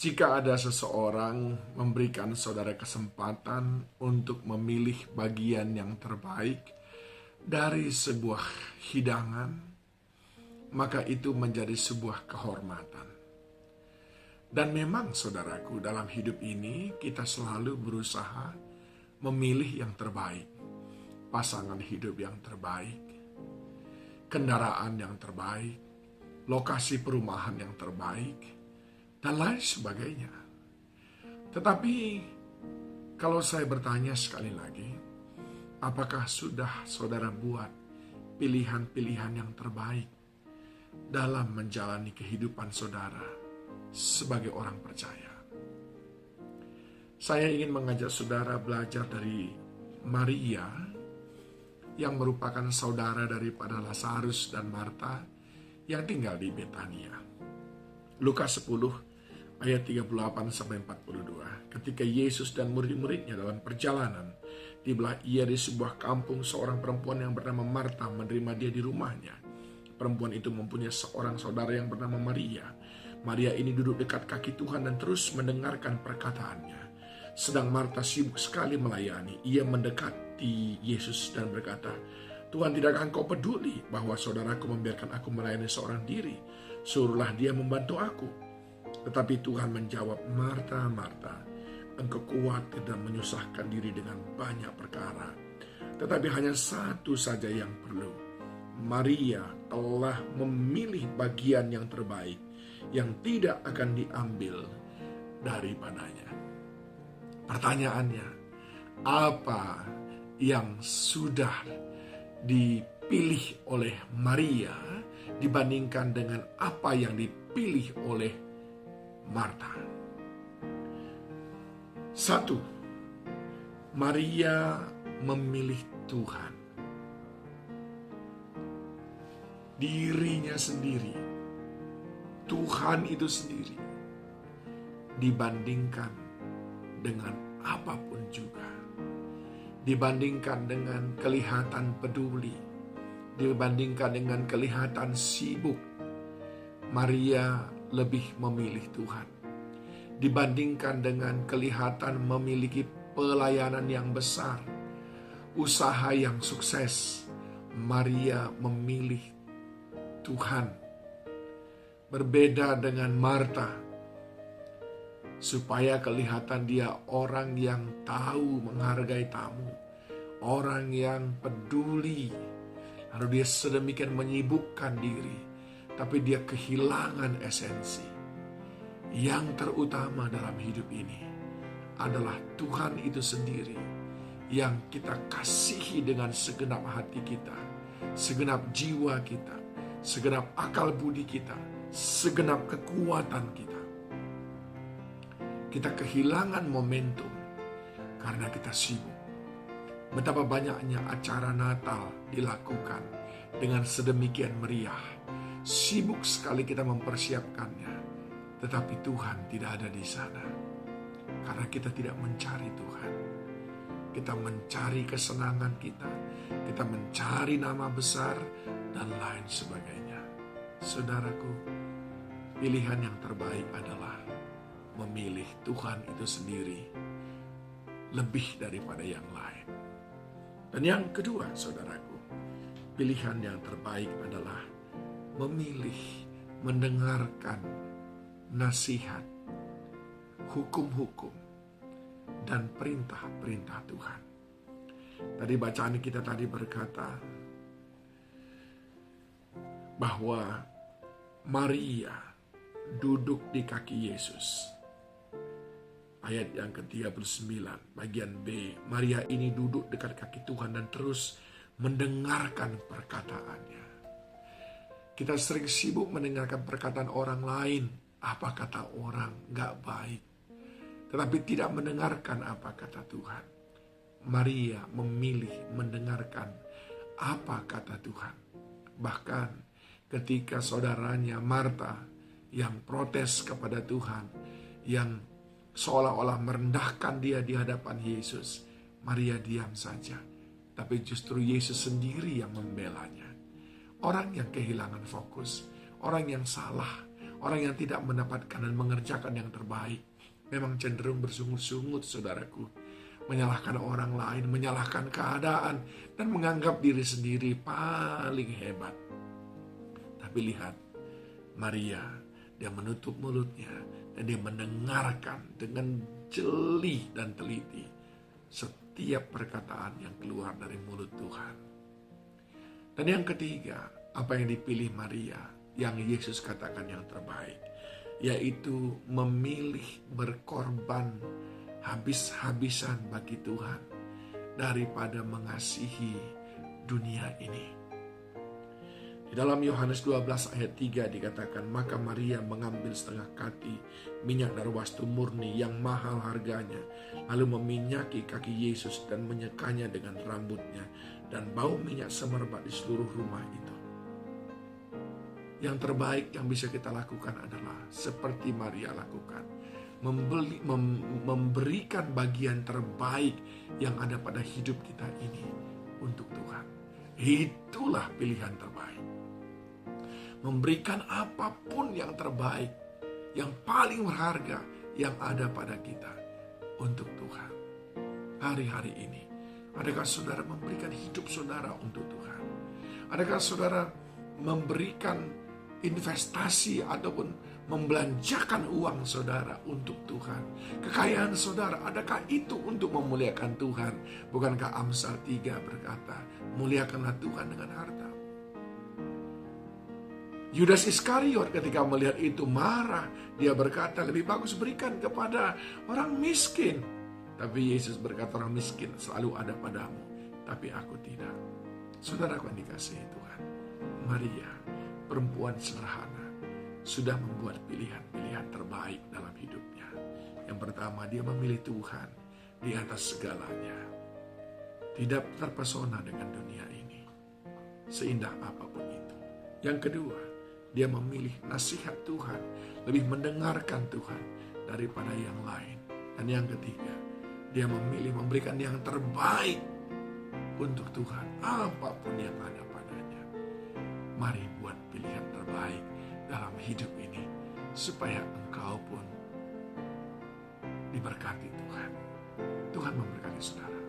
Jika ada seseorang memberikan saudara kesempatan untuk memilih bagian yang terbaik dari sebuah hidangan, maka itu menjadi sebuah kehormatan. Dan memang saudaraku, dalam hidup ini kita selalu berusaha memilih yang terbaik. Pasangan hidup yang terbaik, kendaraan yang terbaik, lokasi perumahan yang terbaik, dan lain sebagainya. Tetapi kalau saya bertanya sekali lagi, apakah sudah saudara buat pilihan-pilihan yang terbaik dalam menjalani kehidupan saudara sebagai orang percaya? Saya ingin mengajak saudara belajar dari Maria yang merupakan saudara daripada Lazarus dan Marta yang tinggal di Betania. Lukas 10 ayat 38-42. Ketika Yesus dan murid-muridnya dalam perjalanan, tibalah ia di sebuah kampung. Seorang perempuan yang bernama Marta menerima dia di rumahnya. Perempuan itu mempunyai seorang saudara yang bernama Maria. Maria ini duduk dekat kaki Tuhan dan terus mendengarkan perkataannya. Sedang Marta sibuk sekali melayani. Ia mendekati Yesus dan berkata, "Tuhan, tidakkah Engkau peduli bahwa saudaraku membiarkan aku melayani seorang diri? Suruhlah dia membantu aku." Tetapi Tuhan menjawab, "Marta, Marta, engkau khawatir dan menyusahkan diri dengan banyak perkara. Tetapi hanya satu saja yang perlu. Maria telah memilih bagian yang terbaik, yang tidak akan diambil daripadanya." Pertanyaannya, apa yang sudah dipilih oleh Maria dibandingkan dengan apa yang dipilih oleh Marta? 1. Maria memilih Tuhan, dirinya sendiri, Tuhan itu sendiri, dibandingkan dengan apapun juga. Dibandingkan dengan kelihatan peduli, dibandingkan dengan kelihatan sibuk, Maria lebih memilih Tuhan. Dibandingkan dengan kelihatan memiliki pelayanan yang besar, usaha yang sukses, Maria memilih Tuhan. Berbeda dengan Marta, supaya kelihatan dia orang yang tahu menghargai tamu, orang yang peduli, lalu dia sedemikian menyibukkan diri, tapi dia kehilangan esensi. Yang terutama dalam hidup ini adalah Tuhan itu sendiri yang kita kasihi dengan segenap hati kita, segenap jiwa kita, segenap akal budi kita, segenap kekuatan kita. Kita kehilangan momentum karena kita sibuk. Betapa banyaknya acara Natal dilakukan dengan sedemikian meriah. Sibuk sekali kita mempersiapkannya, tetapi Tuhan tidak ada di sana. Karena kita tidak mencari Tuhan. Kita mencari kesenangan kita. Kita mencari nama besar dan lain sebagainya. Saudaraku, pilihan yang terbaik adalah memilih Tuhan itu sendiri lebih daripada yang lain. Dan yang kedua, saudaraku, pilihan yang terbaik adalah memilih mendengarkan nasihat, hukum-hukum, dan perintah-perintah Tuhan. Tadi bacaan kita tadi berkata bahwa Maria duduk di kaki Yesus. Ayat yang ke-39, bagian B. Maria ini duduk dekat kaki Tuhan dan terus mendengarkan perkataannya. Kita sering sibuk mendengarkan perkataan orang lain. Apa kata orang gak baik. Tetapi tidak mendengarkan apa kata Tuhan. Maria memilih mendengarkan apa kata Tuhan. Bahkan ketika saudaranya Marta yang protes kepada Tuhan, yang seolah-olah merendahkan dia di hadapan Yesus, Maria diam saja. Tapi justru Yesus sendiri yang membelanya. Orang yang kehilangan fokus, orang yang salah, orang yang tidak mendapatkan dan mengerjakan yang terbaik memang cenderung bersungut-sungut, saudaraku, menyalahkan orang lain, menyalahkan keadaan, dan menganggap diri sendiri paling hebat. Tapi lihat, Maria, dia menutup mulutnya dan dia mendengarkan dengan jeli dan teliti setiap perkataan yang keluar dari mulut Tuhan. Dan yang ketiga, apa yang dipilih Maria yang Yesus katakan yang terbaik, yaitu memilih berkorban habis-habisan bagi Tuhan daripada mengasihi dunia ini. Di dalam Yohanes 12 ayat 3 dikatakan, maka Maria mengambil setengah kati minyak darwastu murni yang mahal harganya, lalu meminyaki kaki Yesus dan menyekanya dengan rambutnya, dan bau minyak semerbak di seluruh rumah itu. Yang terbaik yang bisa kita lakukan adalah seperti Maria lakukan, memberikan bagian terbaik yang ada pada hidup kita ini untuk Tuhan. Itulah pilihan terbaik. Memberikan apapun yang terbaik, yang paling berharga yang ada pada kita untuk Tuhan. Hari-hari ini, adakah saudara memberikan hidup saudara untuk Tuhan? Adakah saudara memberikan investasi ataupun membelanjakan uang saudara untuk Tuhan? Kekayaan saudara, adakah itu untuk memuliakan Tuhan? Bukankah Amsal 3 berkata, muliakanlah Tuhan dengan harta? Yudas Iskariot ketika melihat itu marah. Dia berkata, lebih bagus berikan kepada orang miskin. Tapi Yesus berkata, orang miskin selalu ada padamu, tapi aku tidak. Saudaraku yang dikasihi Tuhan, Maria, perempuan sederhana, sudah membuat pilihan-pilihan terbaik dalam hidupnya. Yang pertama, dia memilih Tuhan di atas segalanya. Tidak terpesona dengan dunia ini, seindah apapun itu. Yang kedua, dia memilih nasihat Tuhan, lebih mendengarkan Tuhan daripada yang lain. Dan yang ketiga, dia memilih memberikan yang terbaik untuk Tuhan, apapun yang ada padanya. Mari buat pilihan terbaik dalam hidup ini, supaya engkau pun diberkati Tuhan. Tuhan memberkati saudara.